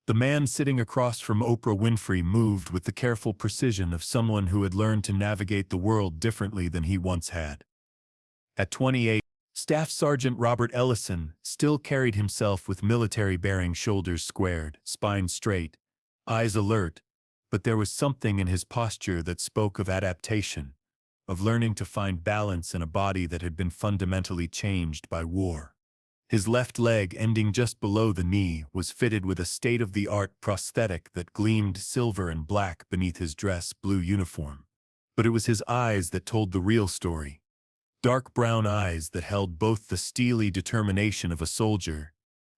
The man sitting across from Oprah Winfrey moved with the careful precision of someone who had learned to navigate the world differently than he once had. At 28, Staff Sergeant Robert Ellison still carried himself with military-bearing shoulders squared, spine straight, eyes alert, but there was something in his posture that spoke of adaptation, of learning to find balance in a body that had been fundamentally changed by war. His left leg, ending just below the knee, was fitted with a state-of-the-art prosthetic that gleamed silver and black beneath his dress blue uniform. But it was his eyes that told the real story. Dark brown eyes that held both the steely determination of a soldier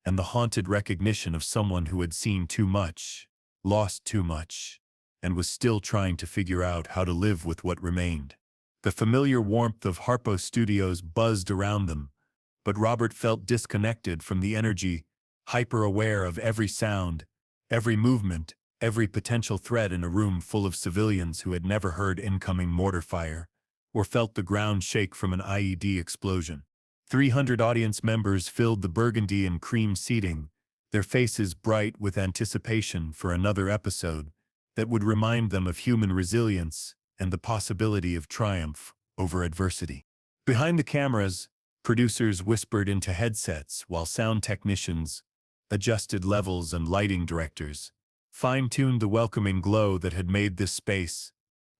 and the haunted recognition of someone who had seen too much, lost too much, and was still trying to figure out how to live with what remained. The familiar warmth of Harpo Studios buzzed around them, but Robert felt disconnected from the energy, hyper-aware of every sound, every movement, every potential threat in a room full of civilians who had never heard incoming mortar fire or felt the ground shake from an IED explosion. 300 audience members filled the burgundy and cream seating, their faces bright with anticipation for another episode that would remind them of human resilience and the possibility of triumph over adversity. Behind the cameras, producers whispered into headsets while sound technicians adjusted levels and lighting directors fine-tuned the welcoming glow that had made this space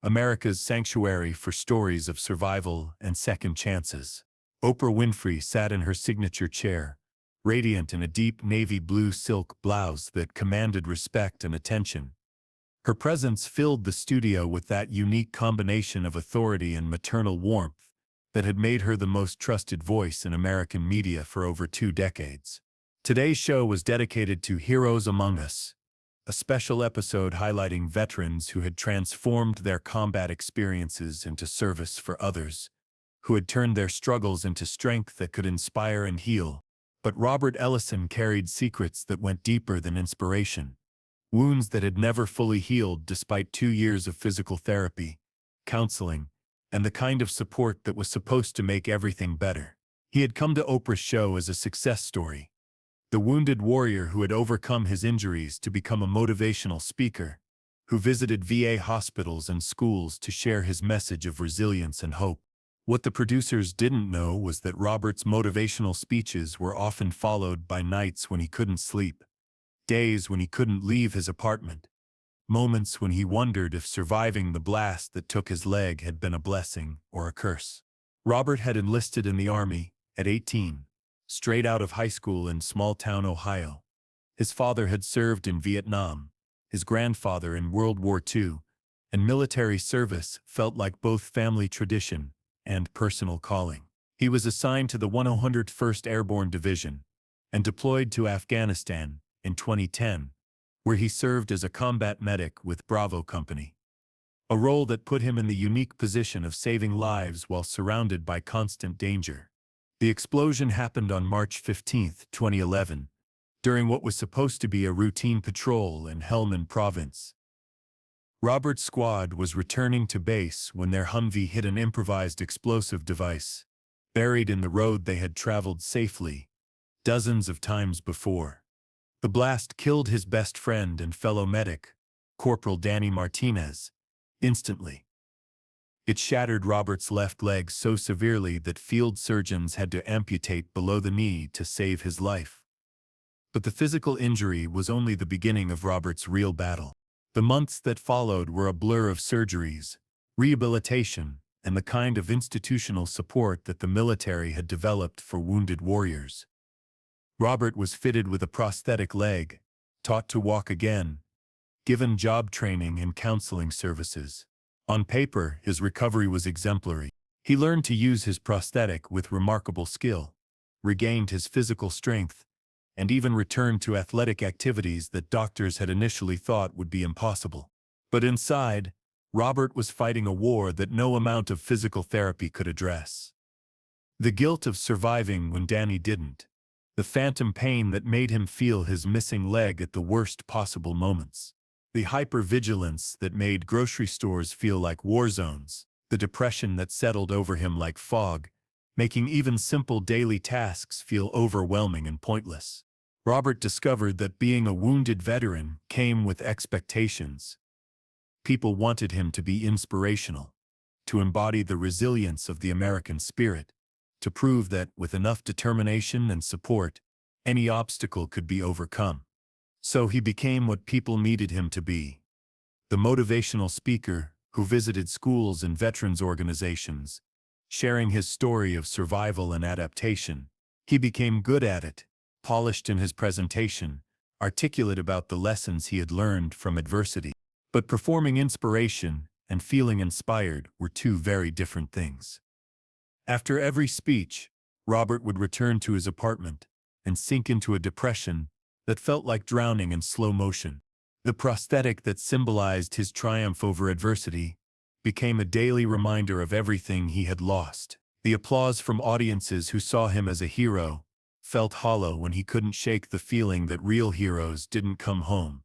America's sanctuary for stories of survival and second chances. Oprah Winfrey sat in her signature chair, radiant in a deep navy blue silk blouse that commanded respect and attention. Her presence filled the studio with that unique combination of authority and maternal warmth that had made her the most trusted voice in American media for over 2 decades. Today's show was dedicated to Heroes Among Us, a special episode highlighting veterans who had transformed their combat experiences into service for others, who had turned their struggles into strength that could inspire and heal. But Robert Ellison carried secrets that went deeper than inspiration, wounds that had never fully healed despite 2 years of physical therapy, counseling, and the kind of support that was supposed to make everything better. He had come to Oprah's show as a success story, the wounded warrior who had overcome his injuries to become a motivational speaker, who visited VA hospitals and schools to share his message of resilience and hope. What the producers didn't know was that Robert's motivational speeches were often followed by nights when he couldn't sleep, days when he couldn't leave his apartment, moments when he wondered if surviving the blast that took his leg had been a blessing or a curse. Robert had enlisted in the Army at 18. Straight out of high school in small-town Ohio. His father had served in Vietnam, his grandfather in World War II, and military service felt like both family tradition and personal calling. He was assigned to the 101st Airborne Division and deployed to Afghanistan in 2010, where he served as a combat medic with Bravo Company, a role that put him in the unique position of saving lives while surrounded by constant danger. The explosion happened on March 15, 2011, during what was supposed to be a routine patrol in Helmand Province. Robert's squad was returning to base when their Humvee hit an improvised explosive device, buried in the road they had traveled safely dozens of times before. The blast killed his best friend and fellow medic, Corporal Danny Martinez, instantly. It shattered Robert's left leg so severely that field surgeons had to amputate below the knee to save his life. But the physical injury was only the beginning of Robert's real battle. The months that followed were a blur of surgeries, rehabilitation, and the kind of institutional support that the military had developed for wounded warriors. Robert was fitted with a prosthetic leg, taught to walk again, given job training and counseling services. On paper, his recovery was exemplary. He learned to use his prosthetic with remarkable skill, regained his physical strength, and even returned to athletic activities that doctors had initially thought would be impossible. But inside, Robert was fighting a war that no amount of physical therapy could address. The guilt of surviving when Danny didn't, the phantom pain that made him feel his missing leg at the worst possible moments. The hypervigilance that made grocery stores feel like war zones, the depression that settled over him like fog, making even simple daily tasks feel overwhelming and pointless. Robert discovered that being a wounded veteran came with expectations. People wanted him to be inspirational, to embody the resilience of the American spirit, to prove that, with enough determination and support, any obstacle could be overcome. So he became what people needed him to be: the motivational speaker who visited schools and veterans organizations, sharing his story of survival and adaptation. He became good at it, polished in his presentation, articulate about the lessons he had learned from adversity. But performing inspiration and feeling inspired were two very different things. After every speech, Robert would return to his apartment and sink into a depression that felt like drowning in slow motion. The prosthetic that symbolized his triumph over adversity became a daily reminder of everything he had lost. The applause from audiences who saw him as a hero felt hollow when he couldn't shake the feeling that real heroes didn't come home.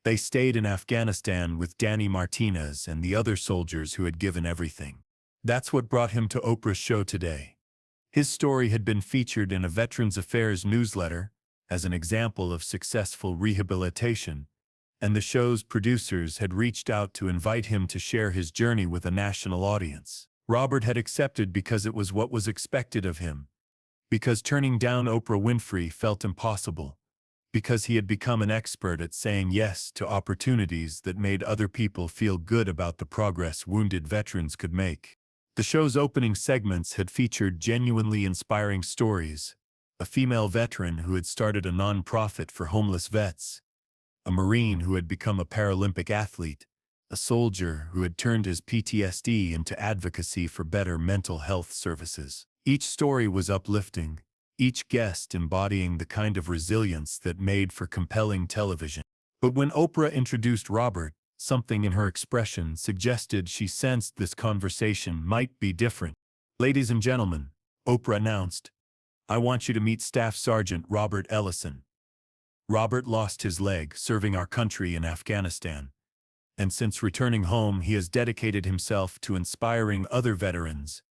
They stayed in Afghanistan with Danny Martinez and the other soldiers who had given everything. That's what brought him to Oprah's show today. His story had been featured in a Veterans Affairs newsletter as an example of successful rehabilitation, and the show's producers had reached out to invite him to share his journey with a national audience. Robert had accepted because it was what was expected of him, because turning down Oprah Winfrey felt impossible, because he had become an expert at saying yes to opportunities that made other people feel good about the progress wounded veterans could make. The show's opening segments had featured genuinely inspiring stories: a female veteran who had started a nonprofit for homeless vets, a Marine who had become a Paralympic athlete, a soldier who had turned his PTSD into advocacy for better mental health services. Each story was uplifting, each guest embodying the kind of resilience that made for compelling television. But when Oprah introduced Robert, something in her expression suggested she sensed this conversation might be different. "Ladies and gentlemen," Oprah announced, "I want you to meet Staff Sergeant Robert Ellison." Robert lost his leg serving our country in Afghanistan, and since returning home he has dedicated himself to inspiring other veterans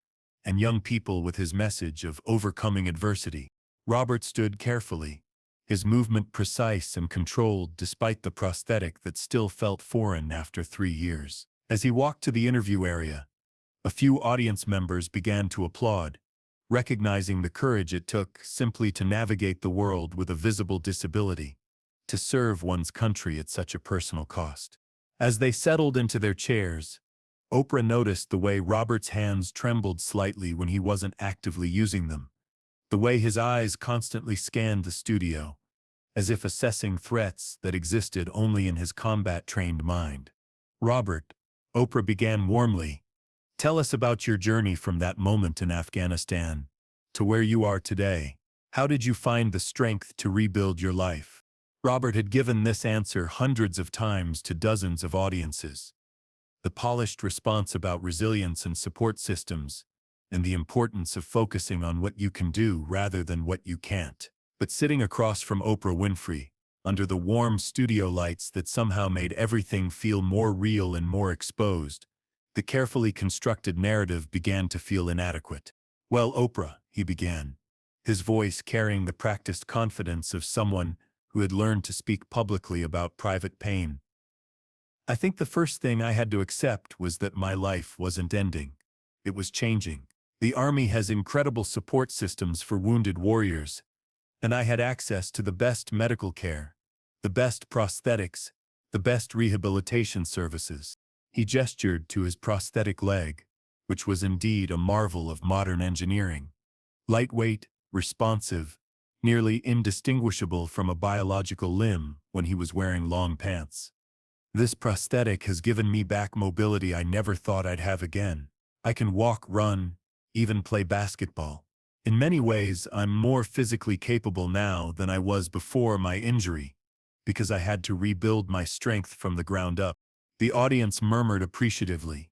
and young people with his message of overcoming adversity. Robert stood carefully, his movement precise and controlled despite the prosthetic that still felt foreign after 3 years. As he walked to the interview area, a few audience members began to applaud, recognizing the courage it took simply to navigate the world with a visible disability, to serve one's country at such a personal cost. As they settled into their chairs, Oprah noticed the way Robert's hands trembled slightly when he wasn't actively using them, the way his eyes constantly scanned the studio, as if assessing threats that existed only in his combat-trained mind. "Robert," Oprah began warmly, "tell us about your journey from that moment in Afghanistan to where you are today. How did you find the strength to rebuild your life?" Robert had given this answer hundreds of times to dozens of audiences. The polished response about resilience and support systems, and the importance of focusing on what you can do rather than what you can't. But sitting across from Oprah Winfrey, under the warm studio lights that somehow made everything feel more real and more exposed, the carefully constructed narrative began to feel inadequate. "Well, Oprah," he began, his voice carrying the practiced confidence of someone who had learned to speak publicly about private pain, "I think the first thing I had to accept was that my life wasn't ending. It was changing. The Army has incredible support systems for wounded warriors, and I had access to the best medical care, the best prosthetics, the best rehabilitation services." He gestured to his prosthetic leg, which was indeed a marvel of modern engineering. Lightweight, responsive, nearly indistinguishable from a biological limb when he was wearing long pants. "This prosthetic has given me back mobility I never thought I'd have again. I can walk, run, even play basketball. In many ways, I'm more physically capable now than I was before my injury, because I had to rebuild my strength from the ground up." The audience murmured appreciatively,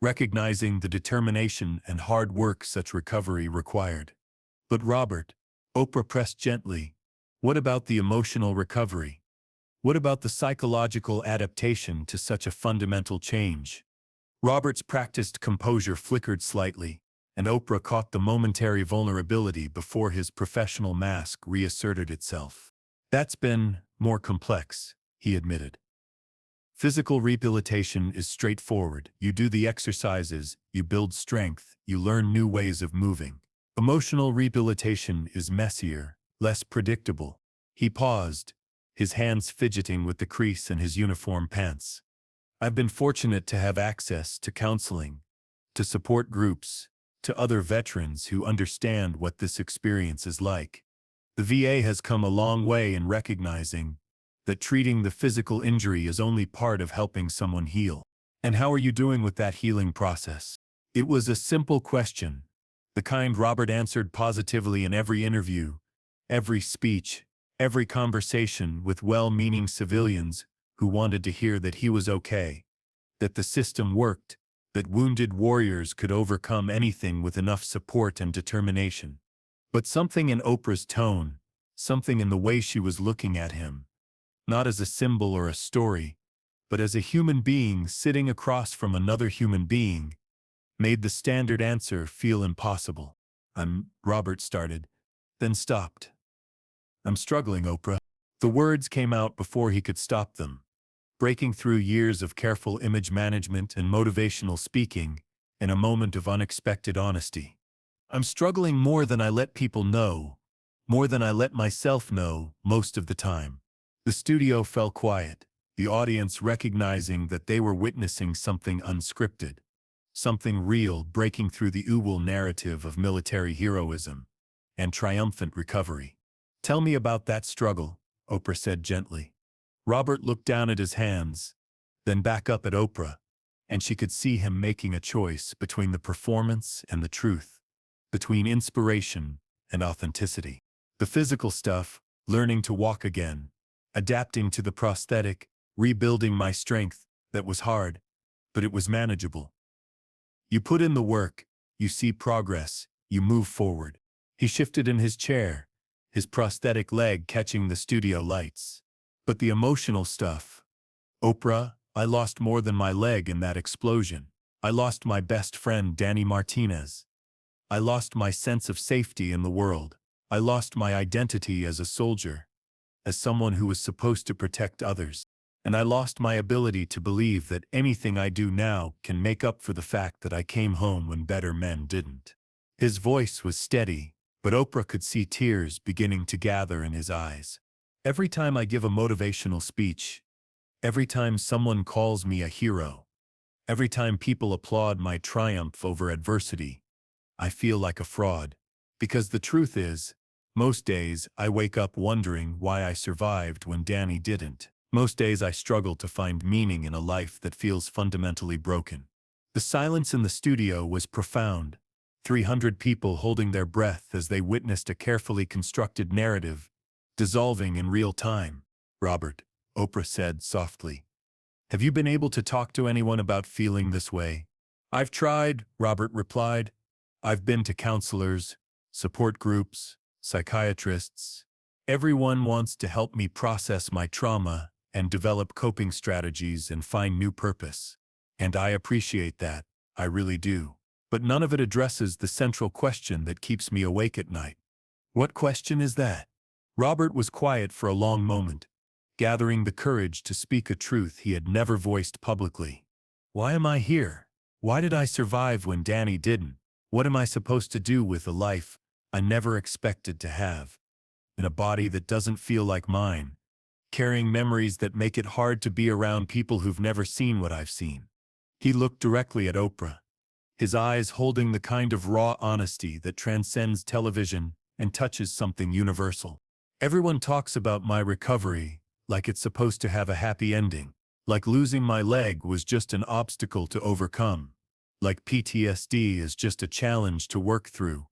recognizing the determination and hard work such recovery required. "But Robert," Oprah pressed gently, "what about the emotional recovery? What about the psychological adaptation to such a fundamental change?" Robert's practiced composure flickered slightly, and Oprah caught the momentary vulnerability before his professional mask reasserted itself. That's been more complex, he admitted. Physical rehabilitation is straightforward. You do the exercises, you build strength, you learn new ways of moving. Emotional rehabilitation is messier, less predictable. He paused, his hands fidgeting with the crease in his uniform pants. I've been fortunate to have access to counseling, to support groups, to other veterans who understand what this experience is like. The VA has come a long way in recognizing that treating the physical injury is only part of helping someone heal. And how are you doing with that healing process? It was a simple question, the kind Robert answered positively in every interview, every speech, every conversation with well-meaning civilians who wanted to hear that he was okay, that the system worked, that wounded warriors could overcome anything with enough support and determination. But something in Oprah's tone, something in the way she was looking at him, not as a symbol or a story, but as a human being sitting across from another human being, made the standard answer feel impossible. Robert started, then stopped. I'm struggling, Oprah. The words came out before he could stop them, breaking through years of careful image management and motivational speaking in a moment of unexpected honesty. I'm struggling more than I let people know, more than I let myself know most of the time. The studio fell quiet, the audience recognizing that they were witnessing something unscripted, something real breaking through the usual narrative of military heroism and triumphant recovery. Tell me about that struggle, Oprah said gently. Robert looked down at his hands, then back up at Oprah, and she could see him making a choice between the performance and the truth, between inspiration and authenticity. The physical stuff, learning to walk again, adapting to the prosthetic, rebuilding my strength, that was hard, but it was manageable. You put in the work, you see progress, you move forward. He shifted in his chair, his prosthetic leg catching the studio lights. But the emotional stuff. Oprah, I lost more than my leg in that explosion. I lost my best friend, Danny Martinez. I lost my sense of safety in the world. I lost my identity as a soldier, as someone who was supposed to protect others. And I lost my ability to believe that anything I do now can make up for the fact that I came home when better men didn't. His voice was steady, but Oprah could see tears beginning to gather in his eyes. Every time I give a motivational speech, every time someone calls me a hero, every time people applaud my triumph over adversity, I feel like a fraud. Because the truth is, most days I wake up wondering why I survived when Danny didn't. Most days I struggle to find meaning in a life that feels fundamentally broken. The silence in the studio was profound. 300 people holding their breath as they witnessed a carefully constructed narrative dissolving in real time. Robert, Oprah said softly, have you been able to talk to anyone about feeling this way? I've tried, Robert replied. I've been to counselors, support groups, psychiatrists. Everyone wants to help me process my trauma and develop coping strategies and find new purpose. And I appreciate that, I really do. But none of it addresses the central question that keeps me awake at night. What question is that? Robert was quiet for a long moment, gathering the courage to speak a truth he had never voiced publicly. Why am I here? Why did I survive when Danny didn't? What am I supposed to do with a life I never expected to have? In a body that doesn't feel like mine, carrying memories that make it hard to be around people who've never seen what I've seen. He looked directly at Oprah, his eyes holding the kind of raw honesty that transcends television and touches something universal. Everyone talks about my recovery like it's supposed to have a happy ending, like losing my leg was just an obstacle to overcome, like PTSD is just a challenge to work through,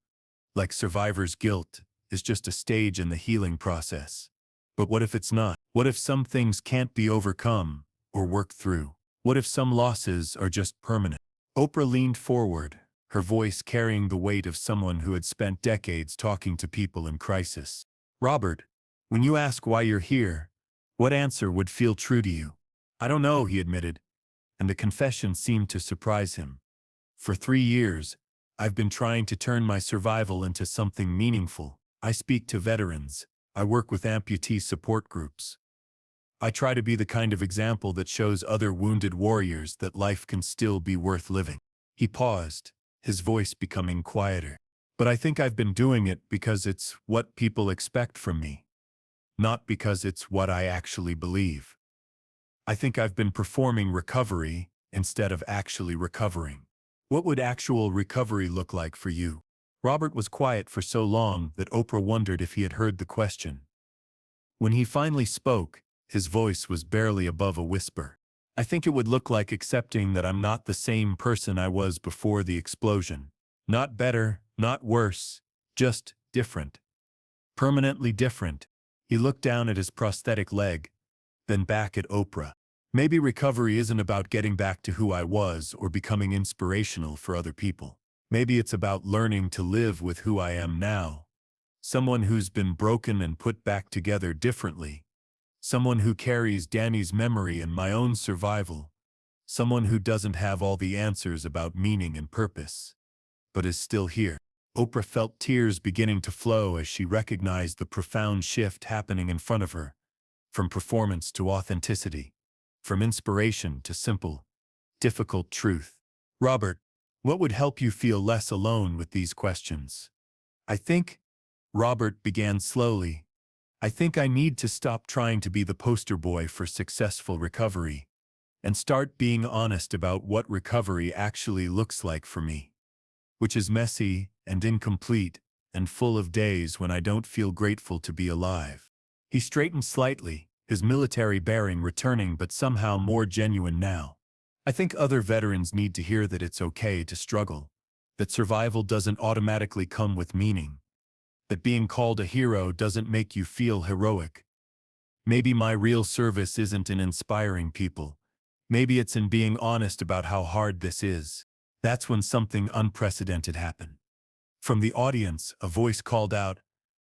like survivor's guilt is just a stage in the healing process. But what if it's not? What if some things can't be overcome or worked through? What if some losses are just permanent? Oprah leaned forward, her voice carrying the weight of someone who had spent decades talking to people in crisis. Robert, when you ask why you're here, what answer would feel true to you? I don't know, he admitted, and the confession seemed to surprise him. For 3 years, I've been trying to turn my survival into something meaningful. I speak to veterans, I work with amputee support groups. I try to be the kind of example that shows other wounded warriors that life can still be worth living." He paused, his voice becoming quieter. "But I think I've been doing it because it's what people expect from me, not because it's what I actually believe. I think I've been performing recovery instead of actually recovering." "What would actual recovery look like for you?" Robert was quiet for so long that Oprah wondered if he had heard the question. When he finally spoke, his voice was barely above a whisper. "I think it would look like accepting that I'm not the same person I was before the explosion. Not better, not worse, just different. Permanently different." He looked down at his prosthetic leg, then back at Oprah. "Maybe recovery isn't about getting back to who I was or becoming inspirational for other people. Maybe it's about learning to live with who I am now. Someone who's been broken and put back together differently. Someone who carries Danny's memory and my own survival. Someone who doesn't have all the answers about meaning and purpose, but is still here." Oprah felt tears beginning to flow as she recognized the profound shift happening in front of her, from performance to authenticity, from inspiration to simple, difficult truth. "Robert, what would help you feel less alone with these questions?" "I think," Robert began slowly, "I think I need to stop trying to be the poster boy for successful recovery and start being honest about what recovery actually looks like for me, which is messy and incomplete and full of days when I don't feel grateful to be alive." He straightened slightly, his military bearing returning but somehow more genuine now. "I think other veterans need to hear that it's okay to struggle, that survival doesn't automatically come with meaning, that being called a hero doesn't make you feel heroic. Maybe my real service isn't in inspiring people. Maybe it's in being honest about how hard this is." That's when something unprecedented happened. From the audience, a voice called out,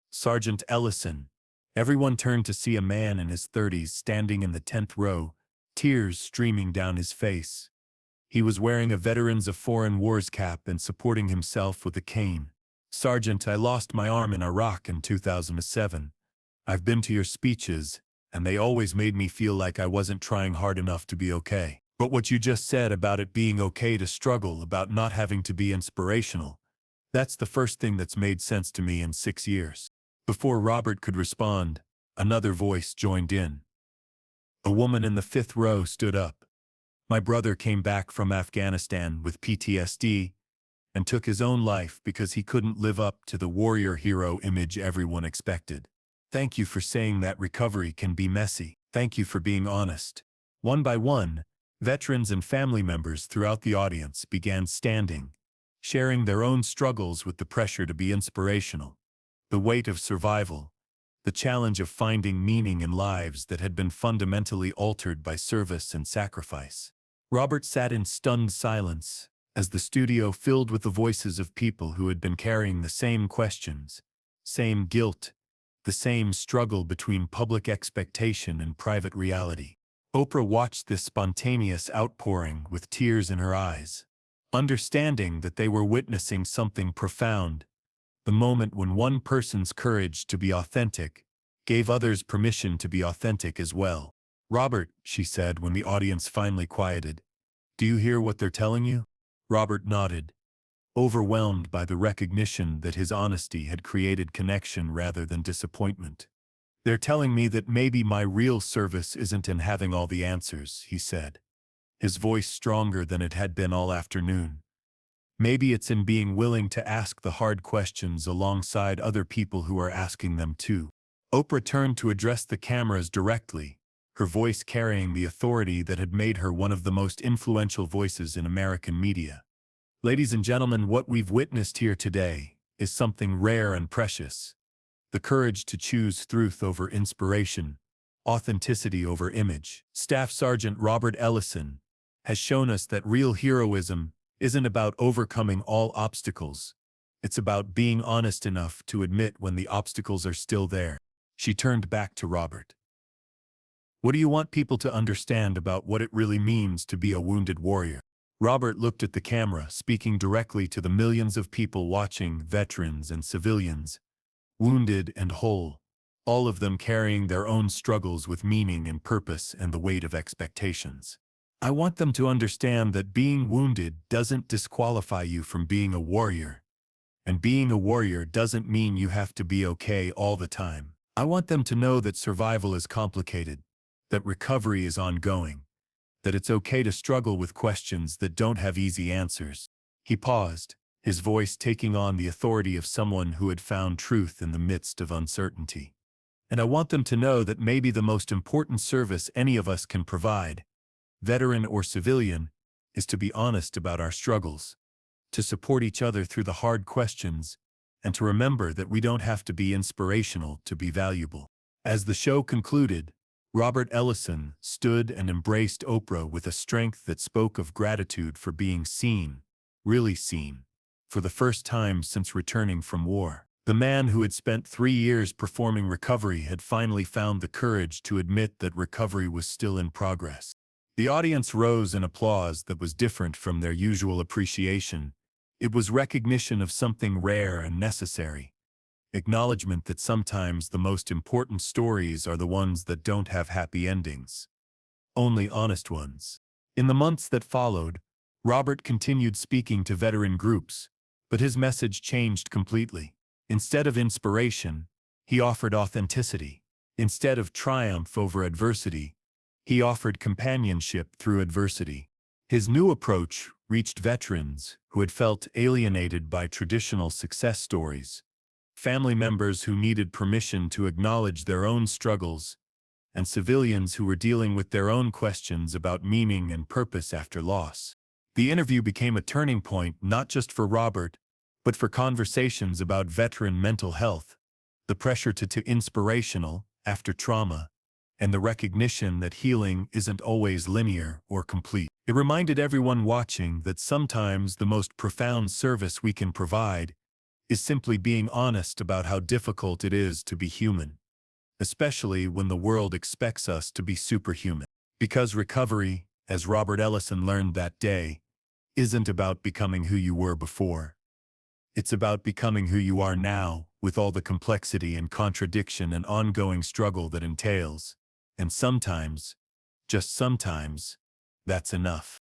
"Sergeant Ellison." Everyone turned to see a man in his 30s standing in the 10th row, tears streaming down his face. He was wearing a Veterans of Foreign Wars cap and supporting himself with a cane. "Sergeant, I lost my arm in Iraq in 2007. I've been to your speeches, and they always made me feel like I wasn't trying hard enough to be okay. But what you just said about it being okay to struggle, about not having to be inspirational, that's the first thing that's made sense to me in 6 years." Before Robert could respond, another voice joined in. A woman in the 5th row stood up. "My brother came back from Afghanistan with PTSD and took his own life because he couldn't live up to the warrior hero image everyone expected. Thank you for saying that recovery can be messy. Thank you for being honest." One by one, veterans and family members throughout the audience began standing, sharing their own struggles with the pressure to be inspirational, the weight of survival, the challenge of finding meaning in lives that had been fundamentally altered by service and sacrifice. Robert sat in stunned silence as the studio filled with the voices of people who had been carrying the same questions, same guilt, the same struggle between public expectation and private reality. Oprah watched this spontaneous outpouring with tears in her eyes, understanding that they were witnessing something profound, the moment when one person's courage to be authentic gave others permission to be authentic as well. "Robert," she said when the audience finally quieted, "do you hear what they're telling you?" Robert nodded, overwhelmed by the recognition that his honesty had created connection rather than disappointment. "They're telling me that maybe my real service isn't in having all the answers," he said, his voice stronger than it had been all afternoon. "Maybe it's in being willing to ask the hard questions alongside other people who are asking them too." Oprah turned to address the cameras directly, her voice carrying the authority that had made her one of the most influential voices in American media. "Ladies and gentlemen, what we've witnessed here today is something rare and precious. The courage to choose truth over inspiration, authenticity over image. Staff Sergeant Robert Ellison has shown us that real heroism isn't about overcoming all obstacles. It's about being honest enough to admit when the obstacles are still there." She turned back to Robert. "What do you want people to understand about what it really means to be a wounded warrior?" Robert looked at the camera, speaking directly to the millions of people watching, veterans and civilians, wounded and whole, all of them carrying their own struggles with meaning and purpose and the weight of expectations. I want them to understand that being wounded doesn't disqualify you from being a warrior, and being a warrior doesn't mean you have to be okay all the time. I want them to know that survival is complicated, that recovery is ongoing, that it's okay to struggle with questions that don't have easy answers. He paused, his voice taking on the authority of someone who had found truth in the midst of uncertainty. And I want them to know that maybe the most important service any of us can provide, veteran or civilian, is to be honest about our struggles, to support each other through the hard questions, and to remember that we don't have to be inspirational to be valuable. As the show concluded, Robert Ellison stood and embraced Oprah with a strength that spoke of gratitude for being seen, really seen, for the first time since returning from war. The man who had spent 3 years performing recovery had finally found the courage to admit that recovery was still in progress. The audience rose in applause that was different from their usual appreciation. It was recognition of something rare and necessary. Acknowledgement that sometimes the most important stories are the ones that don't have happy endings. Only honest ones. In the months that followed, Robert continued speaking to veteran groups, but his message changed completely. Instead of inspiration, he offered authenticity. Instead of triumph over adversity, he offered companionship through adversity. His new approach reached veterans who had felt alienated by traditional success stories, family members who needed permission to acknowledge their own struggles, and civilians who were dealing with their own questions about meaning and purpose after loss. The interview became a turning point not just for Robert, but for conversations about veteran mental health, the pressure to inspirational after trauma, and the recognition that healing isn't always linear or complete. It reminded everyone watching that sometimes the most profound service we can provide is simply being honest about how difficult it is to be human, especially when the world expects us to be superhuman. Because recovery, as Robert Ellison learned that day, isn't about becoming who you were before. It's about becoming who you are now, with all the complexity and contradiction and ongoing struggle that entails. And sometimes, just sometimes, that's enough.